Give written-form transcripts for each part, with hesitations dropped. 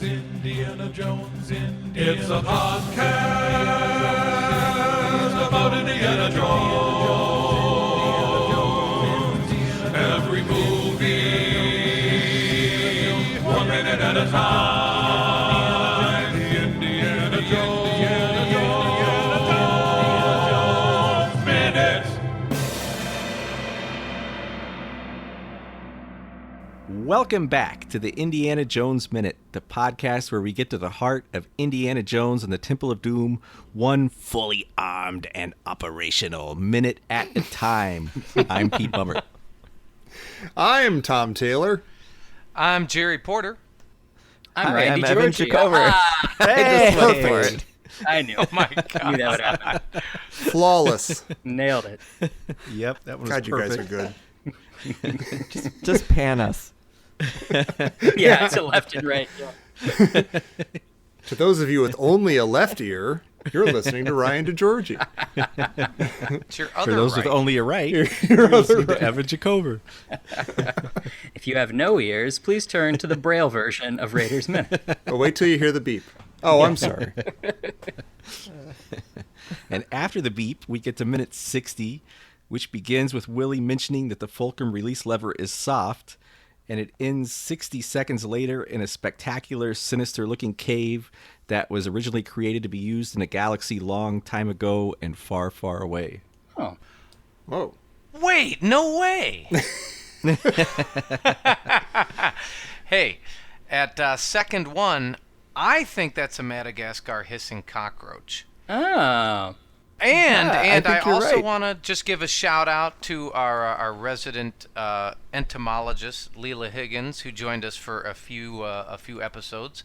Indiana Jones, Indiana It's a podcast about Indiana Jones. Every movie, 1 minute at a time. Indiana Jones, Indiana Jones Minute. Welcome back to the Indiana Jones Minute, the podcast where we get to the heart of Indiana Jones and the Temple of Doom, one fully armed and operational minute at a time. I'm Pete Bummer. I'm Tom Taylor. I'm Jerry Porter. I'm Evan Jacover. Hey, for it. I knew. Oh my God. I knew that would happen. Flawless. Nailed it. Yep, that one was God, you guys perfect. are good. Just pan us. Yeah, to left and right. Yeah. To those of you with only a left ear, you're listening to Ryan diGiorgi. It's your other For those right. with only a right, Your you're other listening right. to Evan Jacover. If you have no ears, please turn to the Braille version of Raiders Minute. But wait till you hear the beep. Oh, I'm sorry. And after the beep, we get to minute 60, which begins with Willie mentioning that the fulcrum release lever is soft, and it ends 60 seconds later in a spectacular, sinister-looking cave that was originally created to be used in a galaxy long time ago and far, far away. Oh. Whoa. Wait, no way. Hey, at second one, I think that's a Madagascar hissing cockroach. Oh. And I think you're also right. want to just give a shout out to our resident entomologist Leela Higgins, who joined us for a few episodes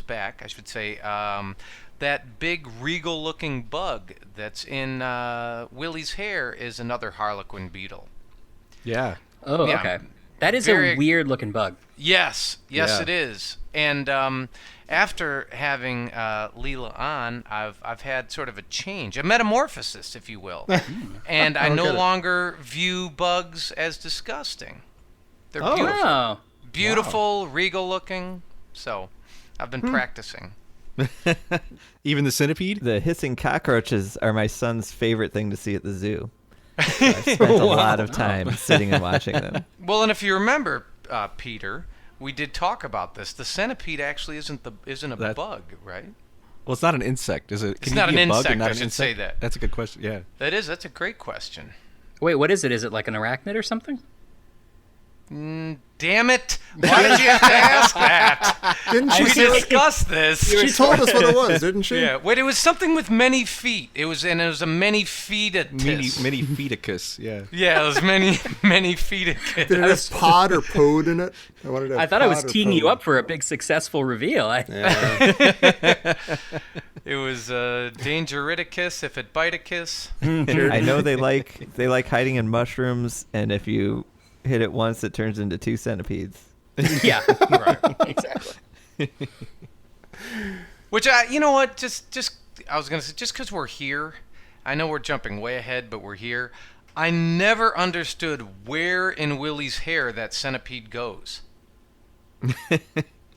back, I should say. That big regal-looking bug that's in Willie's hair is another harlequin beetle. Yeah. Oh, Yeah. okay. That is Very- a weird-looking bug. Yes, Yeah. it is. And after having Leela on, I've had sort of a change, a metamorphosis, if you will. And I no get it. longer view bugs as disgusting. They're Oh. beautiful, Oh. beautiful, regal-looking. So I've been practicing. Even the centipede? The hissing cockroaches are my son's favorite thing to see at the zoo. So I've spent a lot of time sitting and watching them. Well, and if you remember, Peter, we did talk about this. The centipede actually isn't a That- bug, right? Well, it's not an insect, is it? It's Can not you be an a bug insect, and not I an should say insect? that. That's a good question, yeah. That's a great question. Wait, what is it? Is it like an arachnid or something? Damn it! Why did you have to ask that? Didn't she We say discussed this. She told us what it was, didn't she? Yeah. Wait, it was something with many feet. It was a many-feetus. Mini feticus, yeah. Yeah, it was many feticus. Did it have pod or pod in it? I thought I was teeing you up for a big successful reveal. Yeah. It was Dangeriticus if it bite a kiss. I know they like hiding in mushrooms, and if you hit it once, it turns into 2 centipedes. Yeah. Right. Exactly. Which you know what? I was gonna say, just because we're here, I know we're jumping way ahead, but we're here. I never understood where in Willie's hair that centipede goes.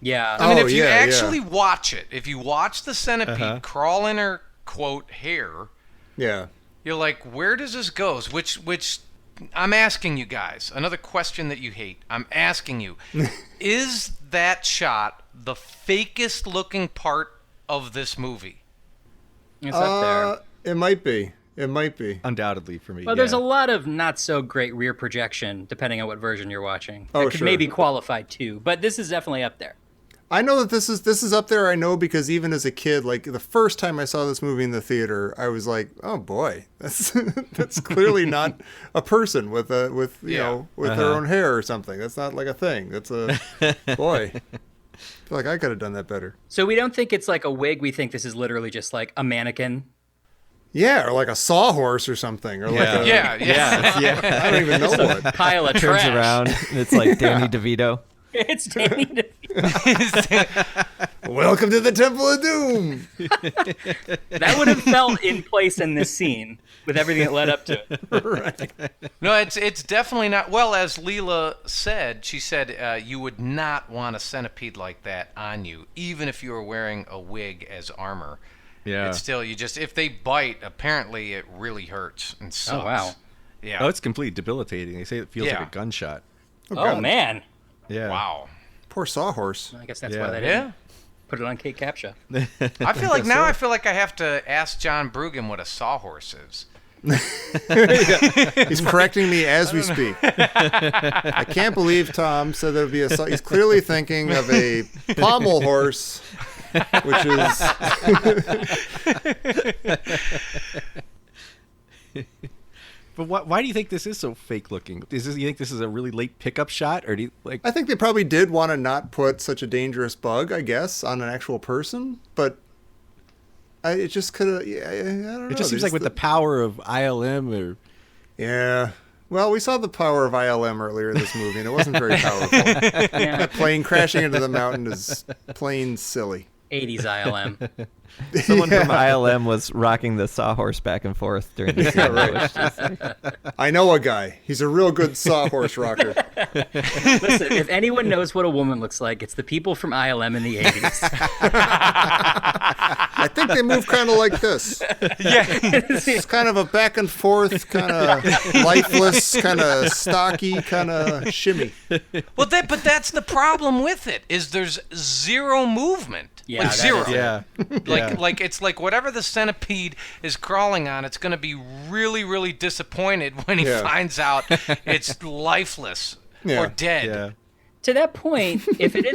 Yeah. I mean, Oh, if you yeah, actually watch it, if you watch the centipede crawl in her quote hair, Yeah. you're like, where does this go? Which I'm asking you guys, another question that you hate. I'm asking you, is that shot the fakest looking part of this movie? It's up there. It might be. It might be. Undoubtedly for me. Well, there's yeah. a lot of not so great rear projection, depending on what version you're watching. Oh, That could sure. maybe qualify too, but this is definitely up there. I know that this is up there. I know because even as a kid, like the first time I saw this movie in the theater, I was like, "Oh boy, that's clearly not a person with their own hair or something. That's not like a thing. That's a boy." I feel like I could have done that better. So we don't think it's like a wig. We think this is literally just like a mannequin. Yeah, or like a sawhorse or something, or like a Yeah. I don't even know what. Pile of Turns trash. around, and it's like Danny DeVito. It's Danny DeVito. Welcome to the Temple of Doom. That would have felt in place in this scene with everything that led up to it. Right. No, it's definitely not. Well, as Leela said, she said you would not want a centipede like that on you, even if you were wearing a wig as armor. Yeah. It's still, if they bite, apparently it really hurts and sucks. Oh, wow. Yeah. Oh, it's completely debilitating. They say it feels Yeah. like a gunshot. Oh, God. man. Yeah. Wow. Poor Sawhorse. I guess that's Yeah. why they didn't put it on Kate Capshaw. I feel like now I feel like I have to ask John Brugan what a sawhorse is. He's correcting me as we speak. I can't believe Tom said there would be he's clearly thinking of a pommel horse, which is But why do you think this is so fake looking? You think this is a really late pickup shot, or do you like? I think they probably did want to not put such a dangerous bug, I guess, on an actual person, but it just could have. Yeah, I don't know. It just seems like with the power of ILM, or Yeah. Well, we saw the power of ILM earlier in this movie, and it wasn't very powerful. Yeah. That plane crashing into the mountain is plain silly. 80s ILM. Someone from ILM was rocking the Sawhorse back and forth during the scene. right. I know a guy. He's a real good Sawhorse rocker. Listen, if anyone knows what a woman looks like, it's the people from ILM in the 80s. I think they move kind of like this. Yeah. It's kind of a back and forth, kind of lifeless, kind of stocky, kind of shimmy. Well, but that's the problem with it, is there's zero movement. Yeah, like that zero. is it. yeah, Like it's like whatever the centipede is crawling on, it's going to be really, really disappointed when he Yeah. finds out it's lifeless Yeah. or dead. yeah. To that point, if it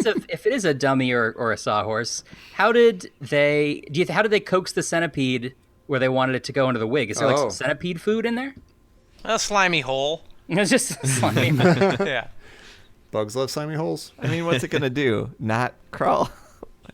is a dummy or a sawhorse, how did they coax the centipede where they wanted it to go into the wig? Is there like Oh. some centipede food in there? A slimy hole. It's just slimy. Yeah. Bugs love slimy holes. I mean, what's it gonna do? Not crawl?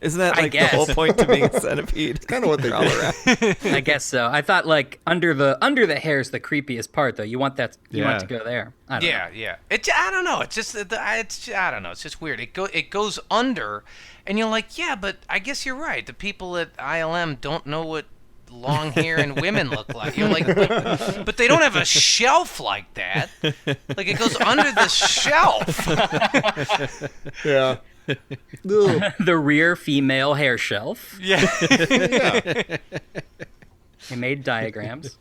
Isn't that I like the guess. whole point to being a centipede? Kind of what they Crawl do. around. I guess so. I thought like under the hair is the creepiest part though. You want want Yeah. it to go there. I don't know. Yeah. I don't know. It's just I don't know. It's just weird. It goes under, and you're like, yeah, but I guess you're right. The people at ILM don't know what long hair and women look like. You're like, but they don't have a shelf like that. Like it goes under this shelf. Yeah. Ugh. The rear female hair shelf. Yeah. They made diagrams.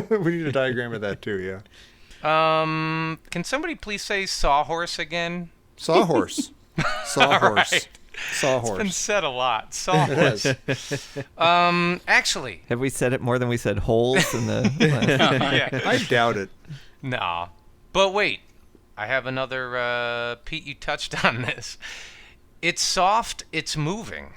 We need a diagram of that too, yeah. Can somebody please say sawhorse again? Sawhorse. Sawhorse. right. It's been Sawhorse. said a lot. It Sawhorse. has. Actually, Have we said it more than we said holes in the? yeah. I doubt it. Nah. But wait, I have another, Pete, you touched on this. It's soft, it's moving.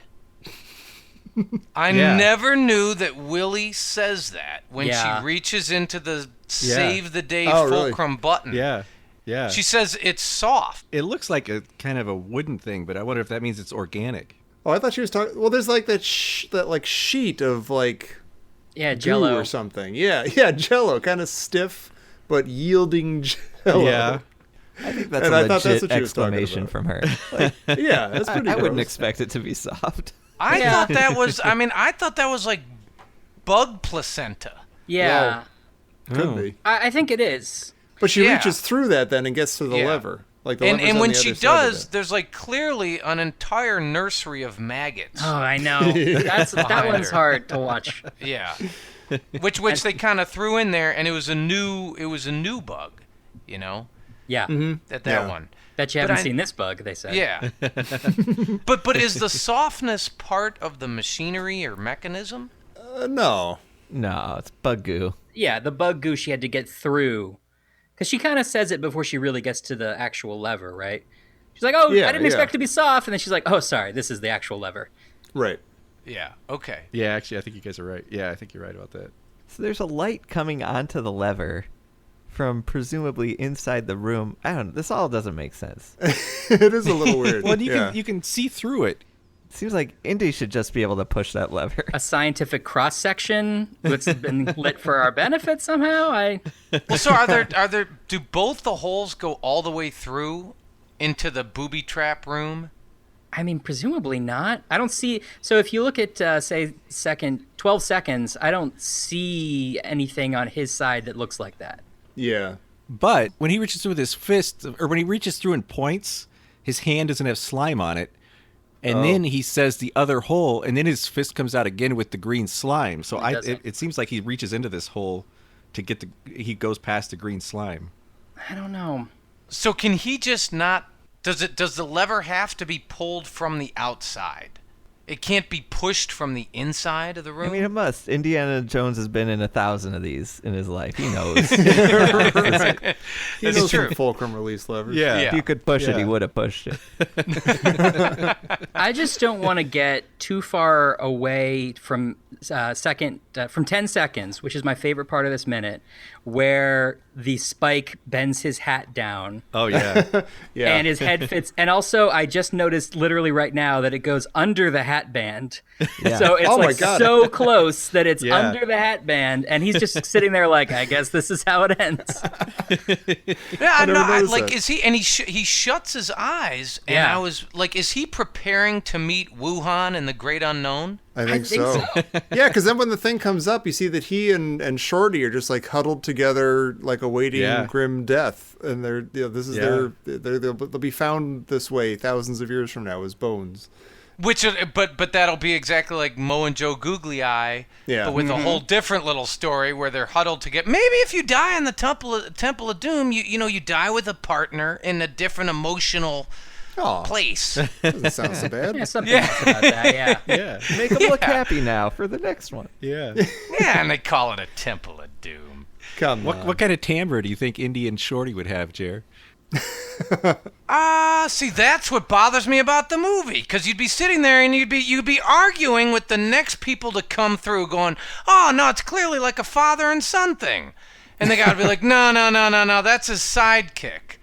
I Yeah. never knew that Willie says that when Yeah. she reaches into the save the day Oh, really? fulcrum button. Yeah. Yeah. She says it's soft. It looks like a kind of a wooden thing, but I wonder if that means it's organic. Oh, I thought she was talking. Well, there's like that like sheet of like Yeah, goo Jello. or something. Yeah, Jello, kind of stiff but yielding Jello. Yeah. I think that's And a I thought that's legit what she was talking exclamation about. from her. Like, Yeah, that's pretty. I wouldn't gross. expect it to be soft. I thought that was, I thought that was like bug placenta. Yeah, Could Oh. be. I think it is. But she Yeah. reaches through that then and gets to the Yeah. lever. Like the And lever's on when the she other side of does, it. there's like clearly an entire nursery of maggots. Oh, I know. That Behind one's her. hard to watch. Yeah. which they kind of threw in there, and it was a new bug, you know, Yeah, that Yeah. one. bet you But haven't I- seen this bug. They said. Yeah. but is the softness part of the machinery or mechanism? No. No, it's bug goo. Yeah, the bug goo she had to get through, because she kind of says it before she really gets to the actual lever, right? She's like, "Oh, Yeah, I didn't expect it to be soft," and then she's like, "Oh, sorry, this is the actual lever." Right. Yeah. Okay. Yeah, actually, I think you guys are right. Yeah, I think you're right about that. So there's a light coming onto the lever from presumably inside the room. I don't know. This all doesn't make sense. It is a little weird. Well, yeah. you can see through it. Seems like Indy should just be able to push that lever. A scientific cross section that's been lit for our benefit somehow. Well, so are there? Do both the holes go all the way through into the booby trap room? I mean, presumably not. I don't see. So if you look at, say, 12 seconds, I don't see anything on his side that looks like that. Yeah. But when he reaches through with his fist, or when he reaches through and points, his hand doesn't have slime on it. And then he says the other hole, and then his fist comes out again with the green slime. So it seems like he reaches into this hole to get he goes past the green slime. I don't know. So can he just not... Does the lever have to be pulled from the outside? It can't be pushed from the inside of the room? I mean, it must. Indiana Jones has been in 1,000 of these in his life. He knows. He knows true. some fulcrum release levers. Yeah. If you could push it, he would have pushed it. I just don't want to get too far away from from 10 seconds, which is my favorite part of this minute, where the spike bends his hat down. Oh, yeah. Yeah. And his head fits. And also, I just noticed literally right now that it goes under the hat band. Yeah. So it's Oh my like God. so close that it's Yeah. under the hat band. And he's just sitting there like, I guess this is how it ends. Yeah, never noticed that. is he? And he shuts his eyes, and Yeah. I was like, is he preparing to meet Wuhan in the Great Unknown? I think think so. Yeah, because then when the thing comes up, you see that he and Shorty are just like huddled together, like awaiting grim death, and they're this is they'll be found this way thousands of years from now as bones. Which, but that'll be exactly like Mo and Joe Googly Eye, Yeah. but with a whole different little story where they're huddled together. Maybe if you die in the Temple of Doom, you die with a partner in a different emotional Oh, place. doesn't sound so bad. Yeah, something else about that, yeah. Yeah. Make him look happy now for the next one. Yeah. Yeah, and they call it a Temple of Doom. Come on. What kind of timbre do you think Indy and Shorty would have, Jer? See, that's what bothers me about the movie, because you'd be sitting there and you'd be arguing with the next people to come through, going, "Oh no, it's clearly like a father and son thing," and the guy would be like, "No, that's his sidekick.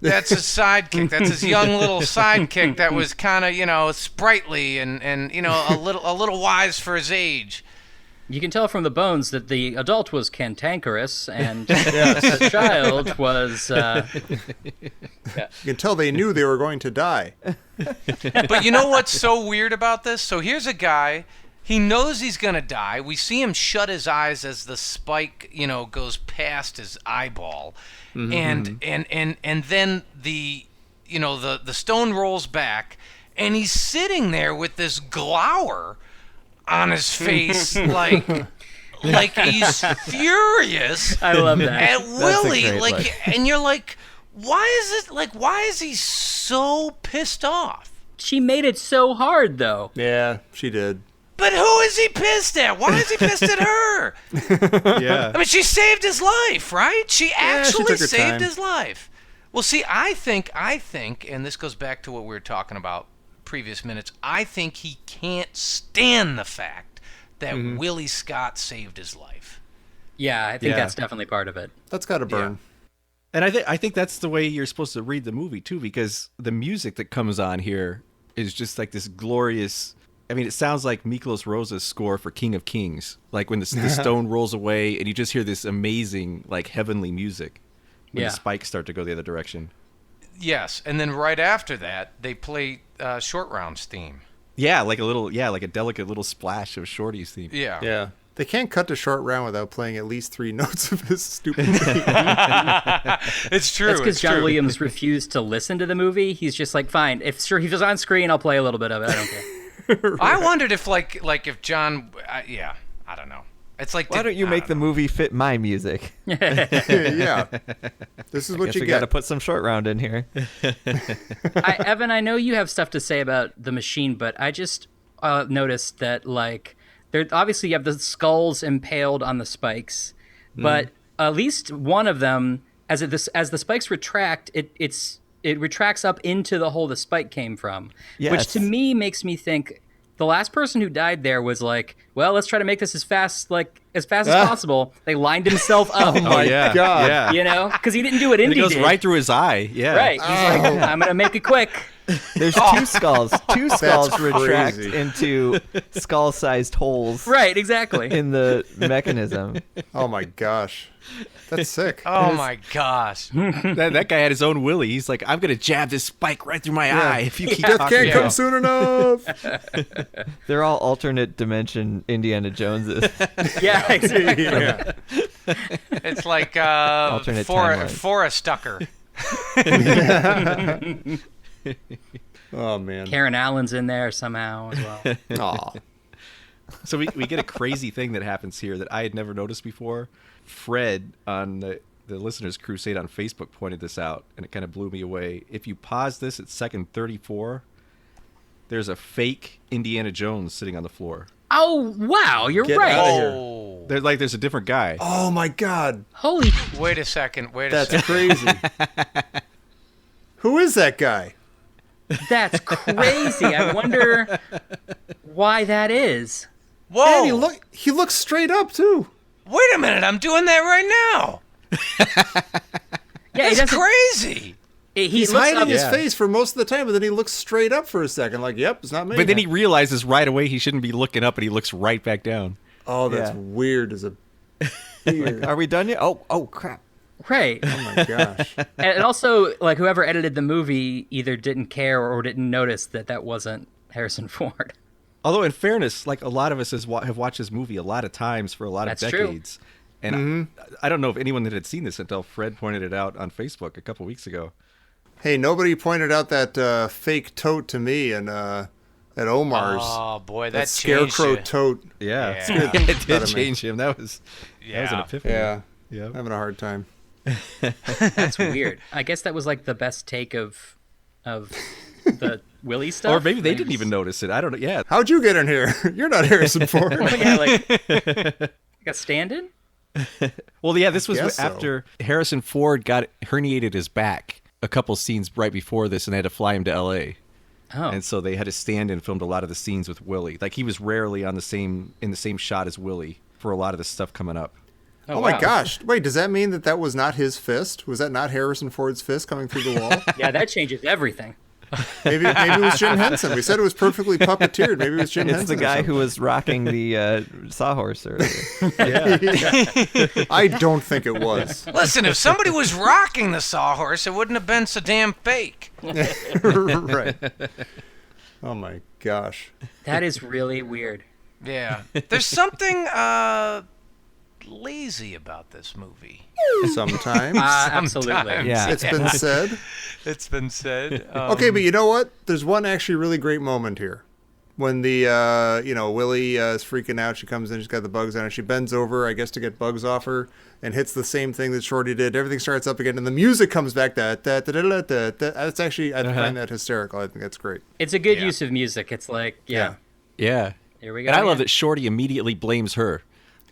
That's his sidekick. That's his young little sidekick that was kind of sprightly and a little wise for his age." You can tell from the bones that the adult was cantankerous and the child was... You can tell they knew they were going to die. But you know what's so weird about this? So here's a guy, he knows he's going to die. We see him shut his eyes as the spike, goes past his eyeball. And then the stone rolls back, and he's sitting there with this glower on his face like he's furious. I love that. At Willie, great like, look. and you're like, why is he so pissed off? She made it so hard, though. Yeah, she did. But who is he pissed at? Why is he pissed at her? Yeah. I mean, she saved his life, right? She actually took her saved time. his life. Well, see, I think, and this goes back to what we were talking about previous minutes, I think he can't stand the fact that Willie Scott saved his life. Yeah, I think Yeah. that's definitely part of it. That's got to burn. And I think that's the way you're supposed to read the movie too, because the music that comes on here is just like this glorious. I mean, it sounds like Miklos Rosa's score for King of Kings, like when the stone rolls away and you just hear this amazing, like heavenly music when Yeah. the spikes start to go the other direction. Yes, and then right after that, they play Short Round's theme. Yeah, like a delicate little splash of Shorty's theme. Yeah. Yeah. They can't cut to Short Round without playing at least 3 notes of his stupid theme. It's true. That's because it's John true. Williams refused to listen to the movie. He's just like, fine, if he was on screen, I'll play a little bit of it. I don't care. I wondered if if John, I don't know. It's like, Why don't you make the movie fit my music? Yeah. This is what Guess you we get. got to put some Short Round in here. Evan, I know you have stuff to say about the machine, but I just noticed that, like, there obviously you have the skulls impaled on the spikes, but at least one of them, as the spikes retract, it retracts up into the hole the spike came from, which Yes. to me makes me think the last person who died there was like, well, let's try to make this as fast, like, as fast as possible. They lined himself up. Oh my yeah. God. Yeah. You know, because he didn't do what And Indy it goes did. right through his eye. Yeah. Right. He's like, I'm gonna make it quick. There's two skulls. Two skulls retract crazy. into skull-sized holes Right. Exactly. in the mechanism. Oh my gosh. That's sick. Oh my gosh. That guy had his own willy. He's like, I'm gonna jab this spike right through my eye if you keep Death talking. can't Yeah. come soon enough. They're all alternate dimension Indiana Joneses. Yeah. Exactly. Yeah. It's like Alternate timeline. Forrest Tucker. Oh man. Karen Allen's in there somehow as well. Aw. So we get a crazy thing that happens here that I had never noticed before. Fred on the Listeners Crusade on Facebook pointed this out, and it kind of blew me away. If you pause this at second 34, there's a fake Indiana Jones sitting on the floor. Oh wow, you're Get right. outta here. Oh. There's a different guy. Oh my God. Holy. Wait a second. That's crazy. Who is that guy? That's crazy. I wonder why that is. And Whoa. he looks straight up too. Wait a minute. I'm doing that right now. Yeah, he That's doesn't. crazy. He's looks hiding up- his Yeah. face for most of the time, but then he looks straight up for a second, like, "Yep, it's not me." But then he realizes right away he shouldn't be looking up, and he looks right back down. Oh, that's Yeah. weird as a. Weird. Are we done yet? Oh, crap. Right. Oh my gosh. And also, like, whoever edited the movie either didn't care or didn't notice that wasn't Harrison Ford. Although, in fairness, like a lot of us have watched this movie a lot of times for a lot That's of true. decades. And I don't know if anyone that had seen this until Fred pointed it out on Facebook a couple weeks ago. Hey, nobody pointed out that fake tote to me and at Omar's. Oh boy, that that scarecrow changed tote. Yeah, Yeah. it Out did of me. change him. That was an Yeah. epiphany. Yeah, Yeah. having a hard time. That's weird. I guess that was like the best take of the Willie stuff. Or maybe they didn't even notice it. I don't know. Yeah. How'd you get in here? You're not Harrison Ford. Yeah, like a stand-in. Well, yeah, this was Guess so. after Harrison Ford got herniated his back a couple scenes right before this, and they had to fly him to L.A. Oh, And so they had to stand and filmed a lot of the scenes with Willie. Like he was rarely in the same shot as Willie for a lot of the stuff coming up. Oh my wow. gosh! Wait, does that mean that was not his fist? Was that not Harrison Ford's fist coming through the wall? Yeah, that changes everything. Maybe it was Jim Henson. We said it was perfectly puppeteered. Maybe it was Jim It's Henson. the or guy something. who was rocking the sawhorse earlier. I don't think it was. Listen, if somebody was rocking the sawhorse, it wouldn't have been so damn fake. Right. Oh my gosh. That is really weird. Yeah. There's something lazy about this movie. Sometimes Absolutely. Sometimes. Yeah. it's been said. It's been said. Okay, but you know what? There's one actually really great moment here. When the, Willie is freaking out. She comes in, she's got the bugs on her. She bends over, I guess, to get bugs off her and hits the same thing that Shorty did. Everything starts up again, and the music comes back. That's actually, I find that hysterical. I think that's great. It's a good Yeah. use of music. It's like, yeah, Yeah. here we go. And I love again. that Shorty immediately blames her.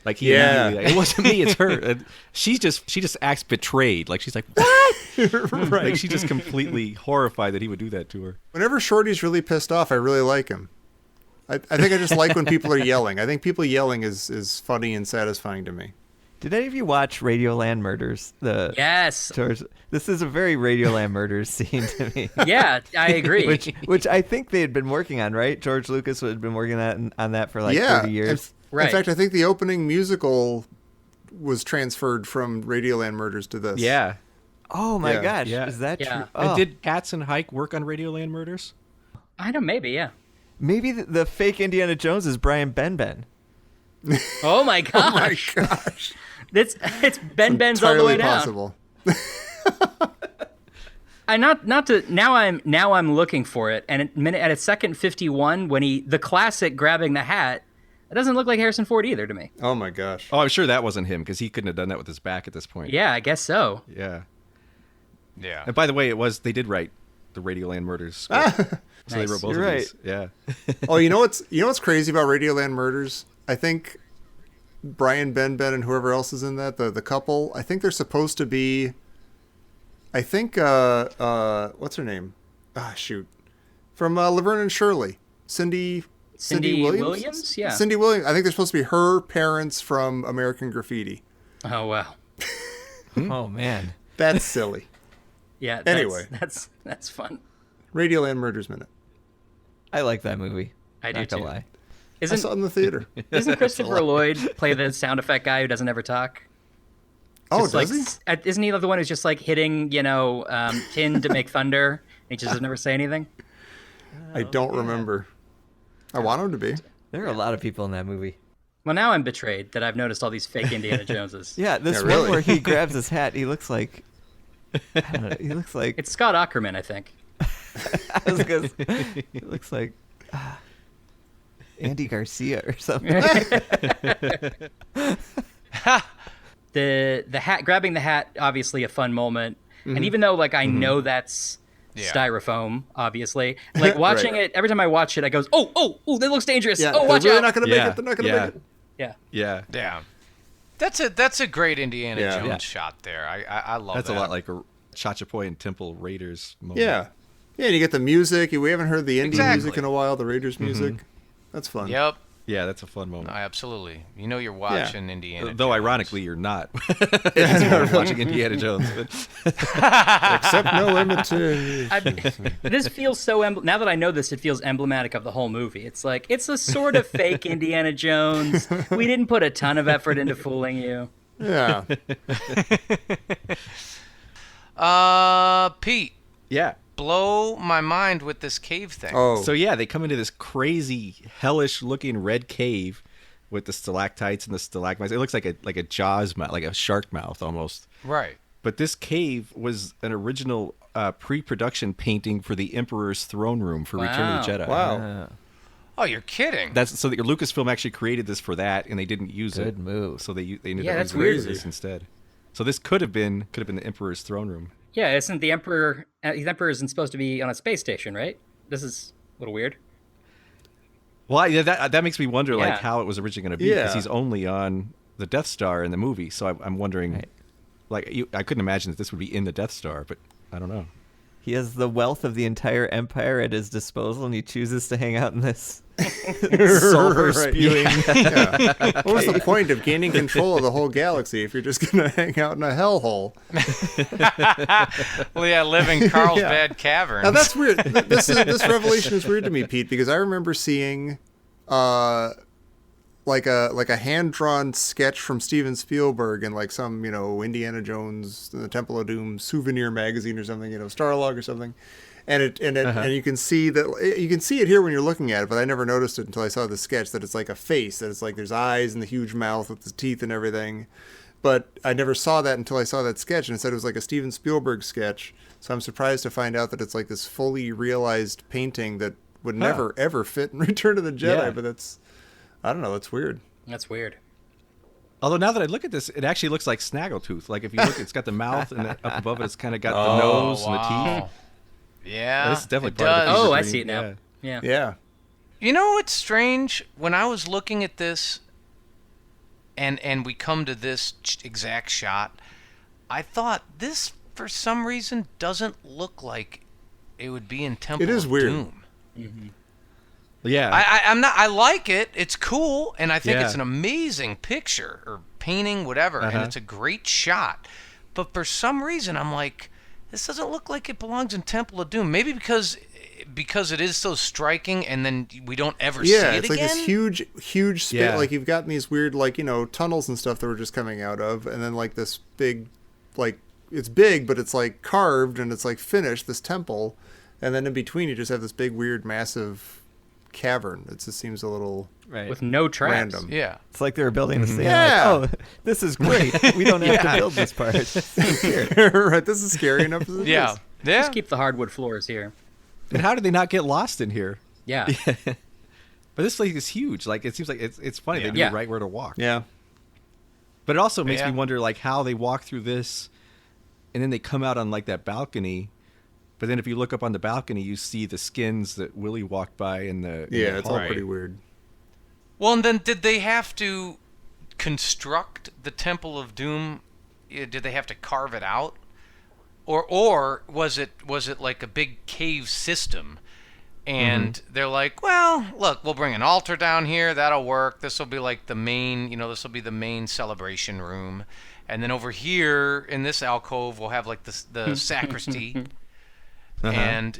Like he Yeah. immediately, like, it wasn't me, it's her. And she just acts betrayed. Like she's like, what? Right. Like she's just completely horrified that he would do that to her. Whenever Shorty's really pissed off, I really like him. I think I just like when people are yelling. I think people yelling is funny and satisfying to me. Did any of you watch Radioland Murders? Yes. This is a very Radioland Murders scene to me. Yeah, I agree. Which I think they had been working on, right? George Lucas had been working on that for like 30 years. Right. In fact, I think the opening musical was transferred from Radioland Murders to this. Yeah. Oh my Yeah. gosh, Yeah. is that Yeah. true? And Oh. did Katz and Hike work on Radioland Murders? I know, maybe, yeah. Maybe the fake Indiana Jones is Brian Benben. Oh my Oh my gosh. gosh. It's Ben Ben's all the way Entirely down. possible. I not to now I'm looking for it, and at a second 51 when the classic grabbing the hat, it doesn't look like Harrison Ford either to me. Oh my gosh. Oh, I'm sure that wasn't him because he couldn't have done that with his back at this point. Yeah, I guess so. Yeah. Yeah. And by the way, they did write the Radioland Murders script. So they Nice. wrote both You're of right. these. Yeah. Oh, you know what's crazy about Radioland Murders? I think Brian Benben and whoever else is in that, the couple, I think they're supposed to be, I think, what's her name? Ah, shoot. From Laverne and Shirley. Cindy Cindy Williams? Yeah. Cindy Williams. I think they're supposed to be her parents from American Graffiti. Oh, wow. Oh, man. That's silly. Yeah. Anyway. That's fun. Radioland Murders Minute. I like that movie. I do Not gonna too. lie. I saw it in the theater. Isn't Christopher Lloyd play the sound effect guy who doesn't ever talk? Oh, Just does like, he? Isn't he the one who's just like hitting, tin to make thunder? He just doesn't ever say anything. I don't remember. I want him to be. There are a lot of people in that movie. Well, now I'm betrayed that I've noticed all these fake Indiana Joneses. Yeah, this Yeah, one really. where he grabs his hat, he looks like... I don't know, he looks like... It's Scott Ackerman, I think. I was gonna say, he looks like... Andy Garcia or something. The hat, grabbing the hat, obviously a fun moment. And even though I know that's styrofoam, obviously, watching it, every time I watch it, I goes, oh, that looks dangerous. Yeah, Oh, watch they're really out. not going to make Yeah. it. They're not going to Yeah. make it. Yeah. Yeah. Yeah. That's a great Indiana Yeah. Jones Yeah. shot there. I love That's that. a lot like a Chachapoy and Temple Raiders moment. Yeah. Yeah, and you get the music. We haven't heard the indie Exactly. music in a while, the Raiders music. That's fun. Yep. Yeah, that's a fun moment. Absolutely. You know you're watching Indiana Though Jones. ironically, you're not. You're watching Indiana Jones. But Except no imitation. This feels so now that I know this, it feels emblematic of the whole movie. It's like it's a sort of fake Indiana Jones. We didn't put a ton of effort into fooling you. Yeah. Pete, yeah. blow my mind with this cave thing. Oh. So yeah, they come into this crazy, hellish-looking red cave with the stalactites and the stalagmites. It looks like a Jaws mouth, like a shark mouth almost. Right. But this cave was an original pre-production painting for the Emperor's throne room for Return of the Jedi. Wow. Oh, you're kidding. That's so that Lucasfilm actually created this for that, and they didn't use it. Good move. So they ended Yeah, up that's using weird. this instead. So this could have been the Emperor's throne room. Yeah, isn't the Emperor? The Emperor isn't supposed to be on a space station, right? This is a little weird. Well, yeah, that makes me wonder Yeah. how it was originally going to be because Yeah. he's only on the Death Star in the movie. So I'm wondering, I couldn't imagine that this would be in the Death Star, but I don't know. He has the wealth of the entire empire at his disposal, and he chooses to hang out in this sulfur Right. spewing. Yeah. What was the point of gaining control of the whole galaxy if you're just going to hang out in a hellhole? Well, yeah, live in Carlsbad Cavern. Now that's weird. This revelation is weird to me, Pete, because I remember seeing like a hand-drawn sketch from Steven Spielberg in like some, Indiana Jones and the Temple of Doom souvenir magazine or something, Starlog or something. And and you can see it here when you're looking at it, but I never noticed it until I saw the sketch that it's like a face, that it's like there's eyes and the huge mouth with the teeth and everything. But I never saw that until I saw that sketch, and it said it was like a Steven Spielberg sketch. So I'm surprised to find out that it's like this fully realized painting that would never ever fit in Return of the Jedi. Yeah. But I don't know, that's weird. That's weird. Although now that I look at this, it actually looks like Snaggletooth. Like if you look, it's got the mouth, and up above it, it's kind of got the nose and the teeth. Yeah, This is definitely it part of the does. Oh, I figurine, see it now. yeah. Yeah. Yeah. You know what's strange? When I was looking at this, and we come to this exact shot, I thought this, for some reason, doesn't look like it would be in Temple It is of weird. Doom. Yeah. I'm not. I like it. It's cool, and I think Yeah. it's an amazing picture or painting, whatever, and Uh-huh. it's a great shot. But for some reason, I'm like, this doesn't look like it belongs in Temple of Doom. Maybe because it is so striking, and then we don't ever see Yeah, it it's like again. this huge space. Yeah. Like you've got these weird, tunnels and stuff that we're just coming out of, and then like this big, it's big, but it's like carved and it's like finished, this temple, and then in between you just have this big, weird, massive cavern. It just seems a little Right. With no traps. random. Yeah. It's like they were building this thing. Yeah. Like, oh, this is great. We don't have to build this part. Right, this is scary enough as it Yeah. is. Yeah. Just keep the hardwood floors here. And how did they not get lost in here? Yeah. But this place is huge. Like it seems like it's funny. Yeah. They knew Yeah. right where to walk. Yeah. But it also makes Yeah. me wonder how they walk through this, and then they come out on that balcony. But then if you look up on the balcony, you see the skins that Willie walked by in the Yeah, it's all hall. pretty weird. Well, and then did they have to construct the Temple of Doom? Did they have to carve it out, or was it like a big cave system And they're like, well, look, we'll bring an altar down here. That'll work. This will be like the main, this will be the main celebration room. And then over here in this alcove, we'll have like the sacristy. And,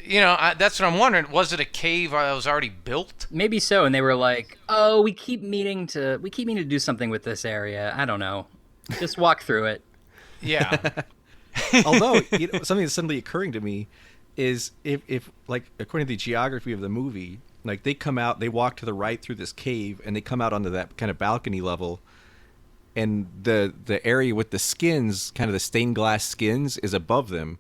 that's what I'm wondering. Was it a cave that was already built? Maybe so. And they were like, oh, we keep meaning to do something with this area. I don't know. Just walk through it. Yeah. Although, something that's suddenly occurring to me is if like according to the geography of the movie, like they come out, they walk to the right through this cave, and they come out onto that kind of balcony level, and the area with the skins, kind of the stained glass skins, is above them.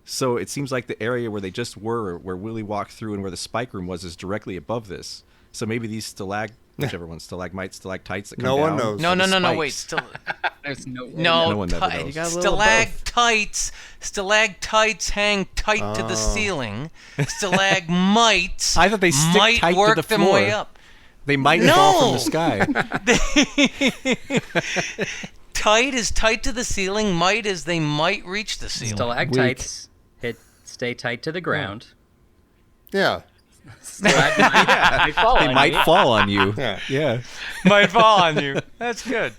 So it seems like the area where they just were, where Willie walked through, and where the spike room was, is directly above this. So maybe these whichever one's stalagmites, stalactites that come down. No one knows. No. Wait, There's no way. No one never knows. You got a little of both. Stalactites hang tight to the ceiling. Stalagmites I thought they stick might tight work to the them floor. way up. They might fall from the sky. Tight is tight to the ceiling. Might is they might reach the ceiling. Stalactites stay tight to the ground. Yeah. Stalagmites might fall on you. Fall on you. Yeah. Might fall on you. That's good.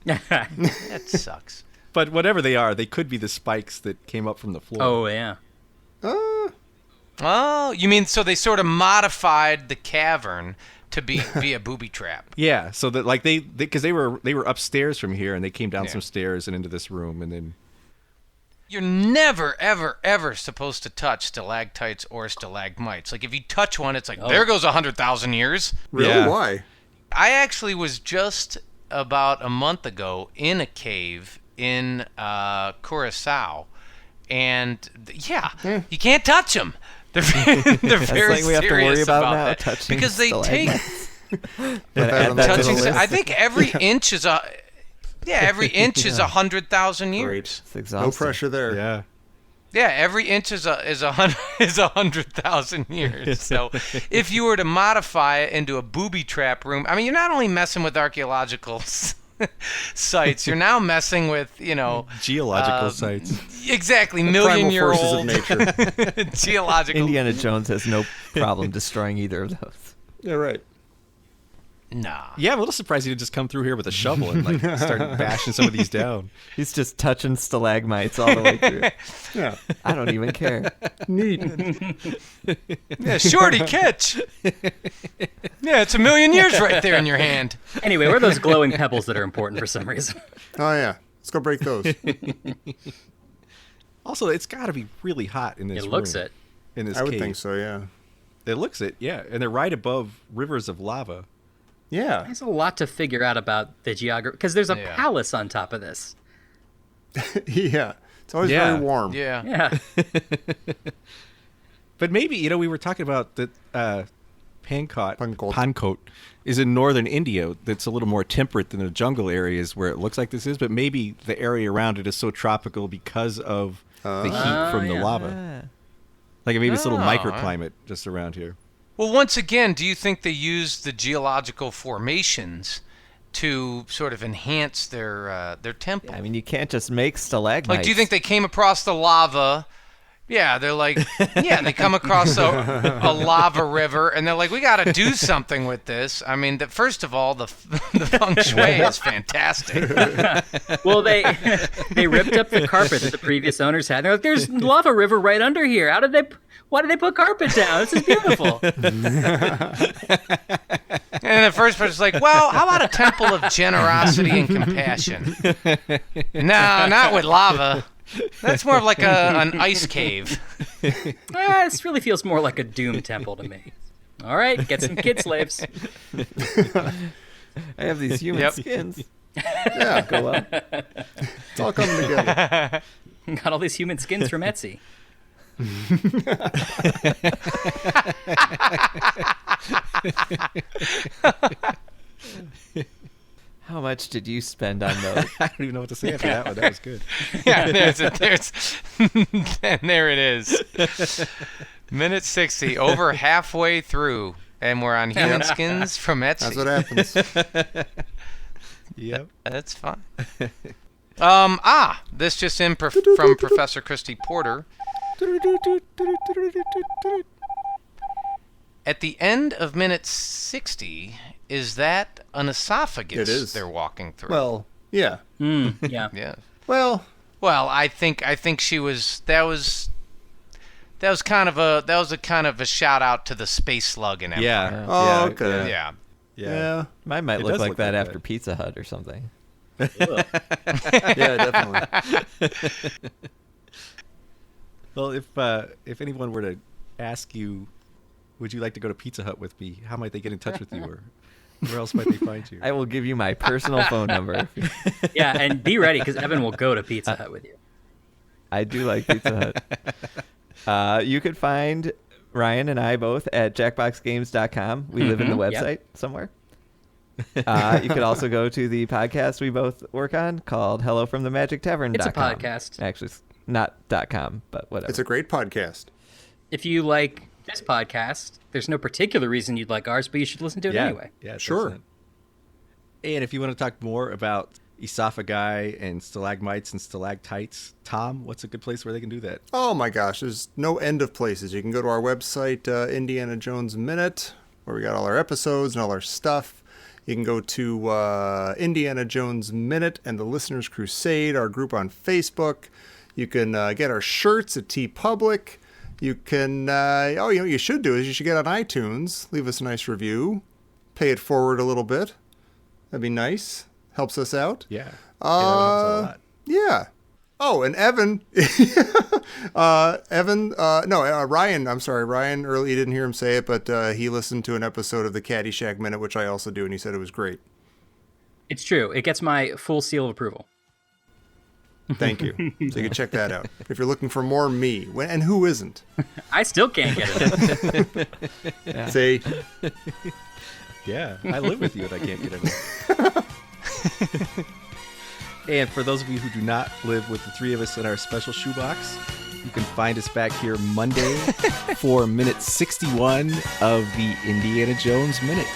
That sucks. But whatever they are, they could be the spikes that came up from the floor. Oh, yeah. Oh, you mean so they sort of modified the cavern to be a booby trap? Yeah, so that like because they were upstairs from here, and they came down some stairs and into this room, and then You're never, ever, ever supposed to touch stalactites or stalagmites. Like if you touch one, it's like there goes 100,000 years. Really? Yeah. Why? I actually was just about a month ago in a cave in Curacao, and you can't touch them. They're very something we have to worry serious about now, that touching because they take Add that to the touching. list. I think every inch is every inch is 100,000 years. Great. It's exhausting. No pressure there. yeah. Yeah, every inch is 100,000 years. So, if you were to modify it into a booby trap room, I mean, you're not only messing with archaeological sites, you're now messing with Geological sites. exactly Primal forces of million-year-old nature. geological. Indiana Jones has no problem destroying either of those. Yeah, right. Nah. Yeah, I'm a little surprised he didn't just come through here with a shovel and like start bashing some of these down. He's just touching stalagmites all the way through. Yeah. I don't even care. Neat. Yeah, shorty catch. Yeah, it's 1,000,000 years right there in your hand. Anyway, what are those glowing pebbles that are important for some reason? Oh, yeah. Let's go break those. Also, it's got to be really hot in this It room. looks it. In this I would cave. think so, yeah. It looks it, yeah. And they're right above rivers of lava. Yeah. There's a lot to figure out about the geography, because there's a Yeah. palace on top of this. Yeah. It's always Yeah. very warm. Yeah. Yeah. But maybe, we were talking about that Pankot Pankot. is in northern India that's a little more temperate than the jungle areas where it looks like this is, but maybe the area around it is so tropical because of the heat from the yeah. lava. Like maybe it's a little Oh, microclimate just around here. Well, once again, do you think they use the geological formations to sort of enhance their temple? I mean, you can't just make stalagmites. Like, do you think they came across the lava? Yeah, they're like, they come across a lava river, and they're like, we got to do something with this. I mean, first of all, the feng shui is fantastic. Well, they ripped up the carpet that the previous owners had. They're like, there's lava river right under here. Why did they put carpet down? This is beautiful. And the first person's like, well, how about a temple of generosity and compassion? No, not with lava. That's more of like an ice cave. This really feels more like a doom temple to me. All right, get some kid slaves. I have these human skins. Yeah. Go up. It's all coming together. Got all these human skins from Etsy. How much did you spend on those? I don't even know what to say after that one. That was good. Yeah, and there it is. Minute 60, over halfway through, and we're on human skins from Etsy. That's what happens. Yep. That's fine. This just in from Professor Christy Porter. At the end of minute 60, is that an esophagus It is. they're walking through? Well, yeah. Yeah. yeah. Well, I think she was. That was kind of a shout out to the space slug and Empire. Yeah. Oh, okay. Yeah. yeah. Mine might It look does like look that like after that. Pizza Hut or something. Yeah, definitely. Well, if anyone were to ask you, would you like to go to Pizza Hut with me? How might they get in touch with you, or where else might they find you? I will give you my personal phone number. Yeah, and be ready because Evan will go to Pizza Hut with you. I do like Pizza Hut. You could find Ryan and I both at jackboxgames.com. We live in the website somewhere. You could also go to the podcast we both work on called Hello from the Magic Tavern. It's a podcast. Actually, it's not .com, but whatever. It's a great podcast. If you like this podcast, there's no particular reason you'd like ours, but you should listen to it anyway. Yeah, it's Sure. excellent. And if you want to talk more about esophagi and stalagmites and stalactites, Tom, what's a good place where they can do that? Oh my gosh, there's no end of places. You can go to our website, Indiana Jones Minute, where we got all our episodes and all our stuff. You can go to Indiana Jones Minute and the Listener's Crusade, our group on Facebook. You can get our shirts at TeePublic. You can, you know what you should do is you should get on iTunes, leave us a nice review, pay it forward a little bit. That'd be nice. Helps us out. Yeah. Yeah, that helps a lot. Yeah. Oh, and Evan, Ryan, I'm sorry, Ryan, earlier, you didn't hear him say it, but he listened to an episode of the Caddyshack Minute, which I also do, and he said it was great. It's true. It gets my full seal of approval. Thank you. So you can check that out. If you're looking for more me, and who isn't? I still can't get it. See? Yeah, I live with you and I can't get in. And for those of you who do not live with the three of us in our special shoebox, you can find us back here Monday for minute 61 of the Indiana Jones Minute.